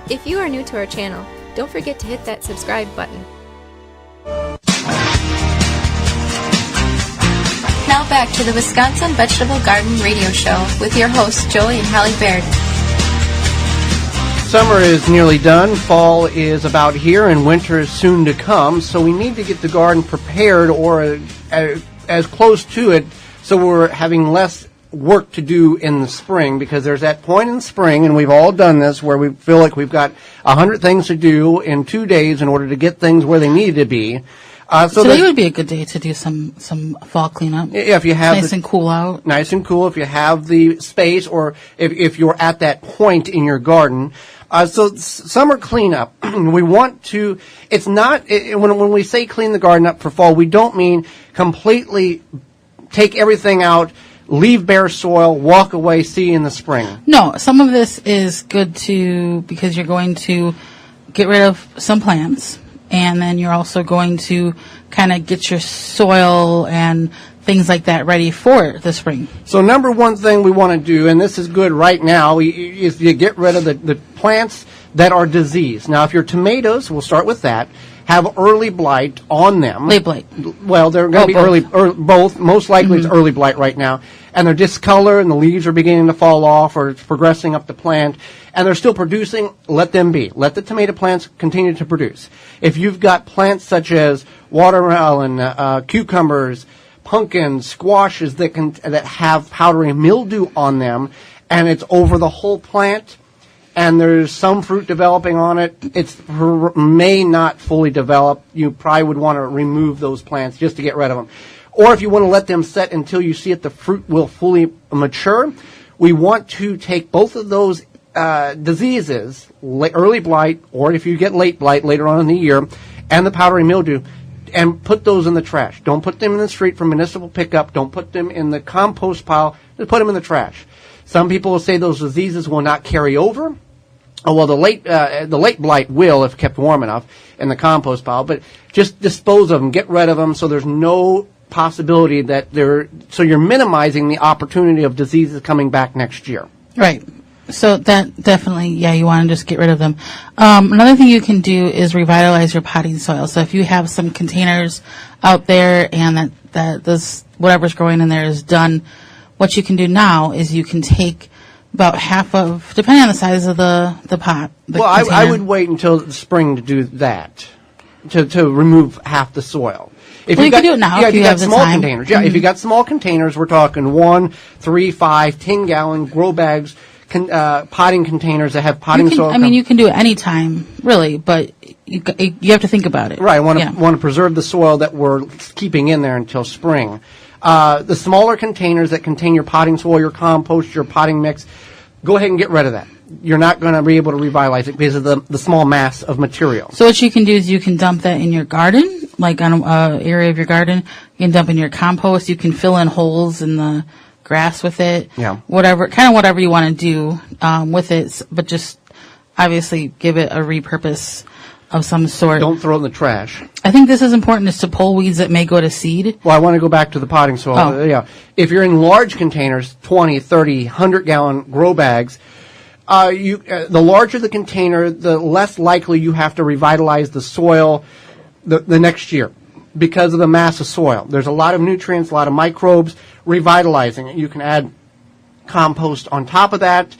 If you are new to our channel, don't forget to hit that subscribe button. Now back to the Wisconsin Vegetable Garden Radio Show with your hosts, Joey and Hallie Baird. Summer is nearly done, fall is about here, and winter is soon to come, so we need to get the garden prepared or as close to it so we're having less work to do in the spring, because there's that point in spring, and we've all done this, where we feel like we've got 100 things to do in 2 days in order to get things where they need to be. So today would be a good day to do some fall cleanup. Yeah, if you have nice and cool out. Nice and cool if you have the space, or if you're at that point in your garden. So summer cleanup, we want to, it's not, when we say clean the garden up for fall, we don't mean completely take everything out, leave bare soil, walk away, see you in the spring. No, some of this is good because you're going to get rid of some plants, and then you're also going to kind of get your soil and things like that ready for the spring. So number one thing we want to do, and this is good right now, is you get rid of the plants that are diseased. Now, if your tomatoes, we'll start with that, have early blight on them. Late blight. Well, they're going to be both. Most likely it's early blight right now. And they're discolored and the leaves are beginning to fall off, or it's progressing up the plant, and they're still producing, let them be. Let the tomato plants continue to produce. If you've got plants such as watermelon, cucumbers, pumpkins, squashes that have powdery mildew on them, and it's over the whole plant, and there's some fruit developing on it, it may not fully develop. You probably would want to remove those plants just to get rid of them. Or if you want to let them set until you see that the fruit will fully mature, we want to take both of those diseases, early blight, or if you get late blight later on in the year, and the powdery mildew, and put those in the trash. Don't put them in the street for municipal pickup. Don't put them in the compost pile. Just put them in the trash. Some people will say those diseases will not carry over. Oh, well, the late blight will if kept warm enough in the compost pile, but just dispose of them, get rid of them, so there's no possibility that so you're minimizing the opportunity of diseases coming back next year. Right. So that definitely, you want to just get rid of them. Another thing you can do is revitalize your potting soil. So if you have some containers out there and that this whatever's growing in there is done, what you can do now is you can take about half of, depending on the size of the pot. I would wait until the spring to do that, to remove half the soil. You can do it now if you have the small time. Containers. Yeah, if you got small containers, we're talking 1, 3, 5, 10-gallon grow bags, potting containers that have potting soil. You can do it anytime, really, but you have to think about it. Right. Want to preserve the soil that we're keeping in there until spring. The smaller containers that contain your potting soil, your compost, your potting mix, go ahead and get rid of that. You're not going to be able to revitalize it because of the small mass of material. So what you can do is you can dump that in your garden, like on an area of your garden. You can dump in your compost. You can fill in holes in the grass with it. Yeah. Whatever you want to do with it, but just obviously give it a repurpose of some sort. Don't throw it in the trash. I think this is important, is to pull weeds that may go to seed. Well, I want to go back to the potting soil. Oh. If you're in large containers, 20, 30, 100-gallon grow bags, the larger the container, the less likely you have to revitalize the soil the next year because of the mass of soil. There's a lot of nutrients, a lot of microbes revitalizing it. You can add compost on top of that.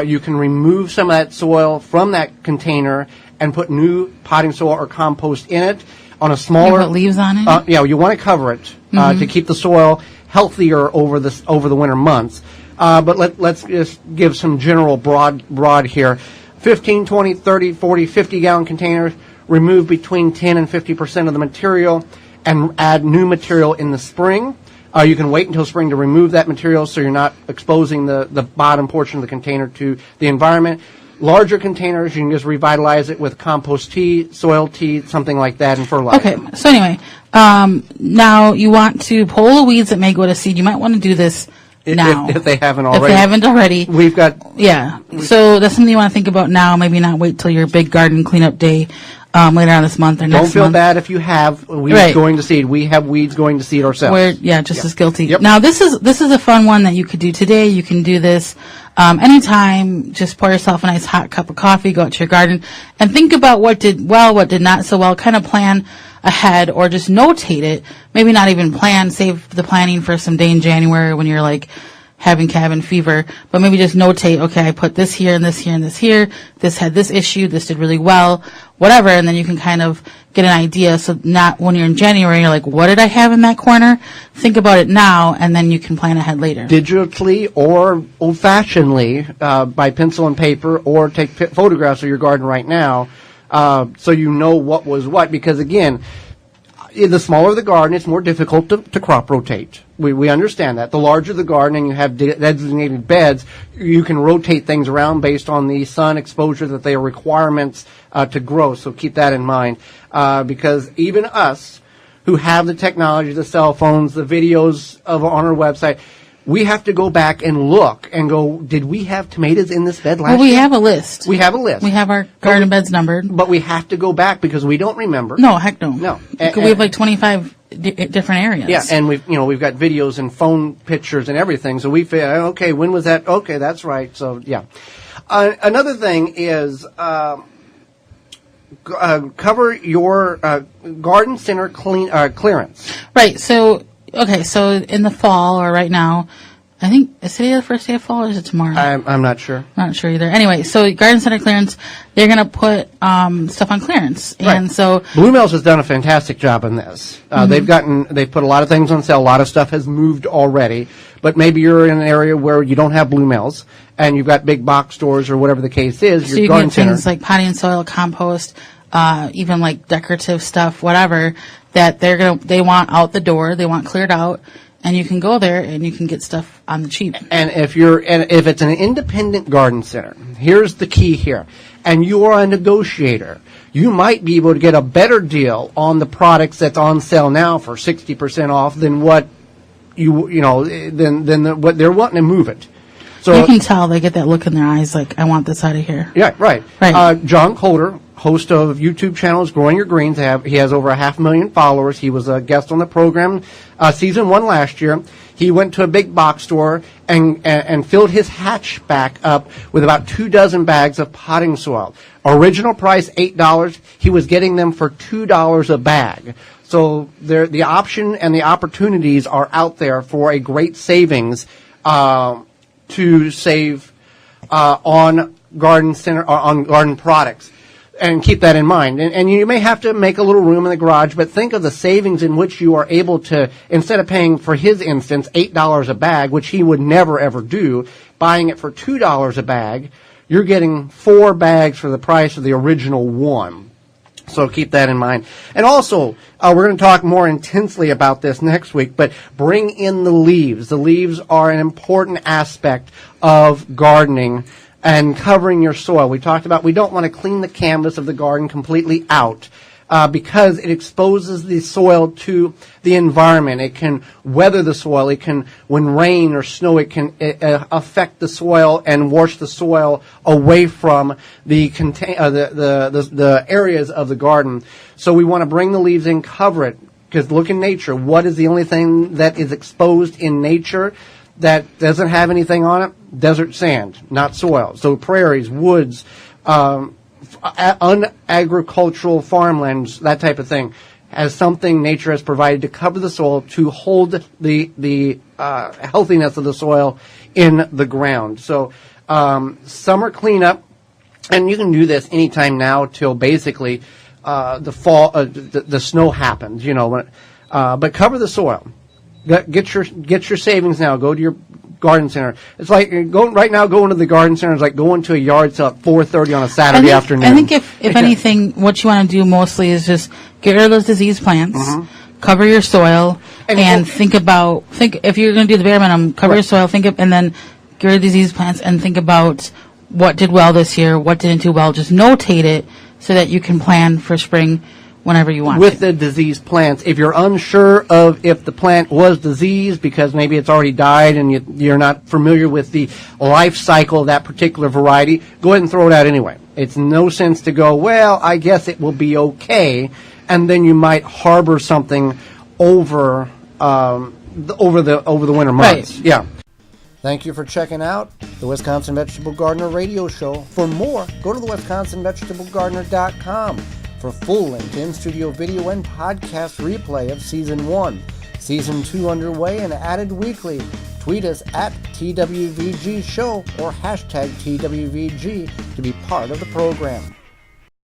You can remove some of that soil from that container and put new potting soil or compost in it on a smaller. You put leaves on it? You want to cover it to keep the soil healthier over the winter months. But let's just give some general broad here. 15, 20, 30, 40, 50-gallon containers, remove between 10 and 50% of the material and add new material in the spring. You can wait until spring to remove that material so you're not exposing the bottom portion of the container to the environment. Larger containers, you can just revitalize it with compost tea, soil tea, something like that, and fertilizer. Okay, so anyway, now you want to pull the weeds that may go to seed. You might want to do this now. If they haven't already. If they haven't already. We've got... Yeah, so that's something you want to think about now, maybe not wait till your big garden cleanup day. later on this month or next month. Don't feel bad if you have weeds going to seed. We have weeds going to seed ourselves. We're just as guilty. Yep. Now this is a fun one that you could do today. You can do this anytime. Just pour yourself a nice hot cup of coffee, go out to your garden, and think about what did well, what did not so well. Kind of plan ahead, or just notate it. Maybe not even plan. Save the planning for some day in January when you're like having cabin fever, but maybe just notate, okay, I put this here and this here and this here. This had this issue. This did really well, whatever. And then you can kind of get an idea. So not when you're in January, you're like, what did I have in that corner? Think about it now, and then you can plan ahead later. Digitally or old-fashionedly, by pencil and paper, or take photographs of your garden right now, so you know what was what. Because again, the smaller the garden, it's more difficult to crop rotate. We understand that. The larger the garden and you have designated beds, you can rotate things around based on the sun exposure that they are requirements to grow. So keep that in mind. Because even us who have the technology, the cell phones, the videos on our website, we have to go back and look and go, did we have tomatoes in this bed last year? Well, we have a list. We have a list. We have our garden beds numbered. But we have to go back because we don't remember. No, heck no. No. We have like 25 different areas. Yeah, and we've got videos and phone pictures and everything. So we feel, okay, when was that? Okay, that's right. So, yeah. Another thing is cover your garden center clearance. Right. So, okay, so in the fall or right now, I think, is today the first day of fall or is it tomorrow? I'm not sure. Not sure either. Anyway, so garden center clearance, they're going to put stuff on clearance. And right. so Blue Mills has done a fantastic job in this. They've put a lot of things on sale. A lot of stuff has moved already. But maybe you're in an area where you don't have Blue Mills and you've got big box stores or whatever the case is. So you get things like potting soil, compost, even like decorative stuff, whatever, that they want out the door, they want cleared out. And you can go there and you can get stuff on the cheap. And if it's an independent garden center, here's the key here. And you are a negotiator. You might be able to get a better deal on the products that's on sale now for 60% off than what than what they're wanting to move it. So you can tell they get that look in their eyes like, I want this out of here. Yeah, right. John Colder, host of YouTube channels Growing Your Greens, he has over 500,000 followers. He was a guest on the program season 1 last year. He went to a big box store and filled his hatchback up with about 24 bags of potting soil. Original price $8. He was getting them for $2 a bag. So the option and the opportunities are out there for a great savings to save on garden center on garden products. And keep that in mind. And you may have to make a little room in the garage, but think of the savings in which you are able to, instead of paying, for his instance, $8 a bag, which he would never ever do, buying it for $2 a bag, you're getting 4 bags for the price of the original 1. So keep that in mind. And also, we're going to talk more intensely about this next week, but bring in the leaves. The leaves are an important aspect of gardening and covering your soil. We talked about we don't want to clean the canvas of the garden completely out because it exposes the soil to the environment. It can weather the soil. It can, when rain or snow, it can affect the soil and wash the soil away from the areas of the garden. So we want to bring the leaves in, cover it, because look in nature. What is the only thing that is exposed in nature that doesn't have anything on it? Desert sand, not soil. So prairies, woods, unagricultural farmlands, that type of thing, as something nature has provided to cover the soil to hold the healthiness of the soil in the ground. So summer cleanup, and you can do this anytime now till basically the fall, the snow happens. But cover the soil. Get your savings now. Go to your garden center. It's like going to the garden center is like going to a yard sale at 4:30 on a Saturday afternoon. I think if anything, what you want to do mostly is just get rid of those diseased plants, cover your soil, and think if you're going to do the bare minimum, cover your soil, and then get rid of diseased plants and think about what did well this year, what didn't do well. Just notate it so that you can plan for spring whenever you want with to. the diseased plants. If you're unsure of if the plant was diseased because maybe it's already died and you're not familiar with the life cycle of that particular variety, go ahead and throw it out anyway. It's no sense to go, well, I guess it will be okay, and then you might harbor something over the winter months. Right. Yeah. Thank you for checking out the Wisconsin Vegetable Gardener radio show. For more, go to the WisconsinVegetableGardener.com for full-length in-studio video and podcast replay of Season 1. Season 2 underway and added weekly. Tweet us at TWVG Show or hashtag TWVG to be part of the program.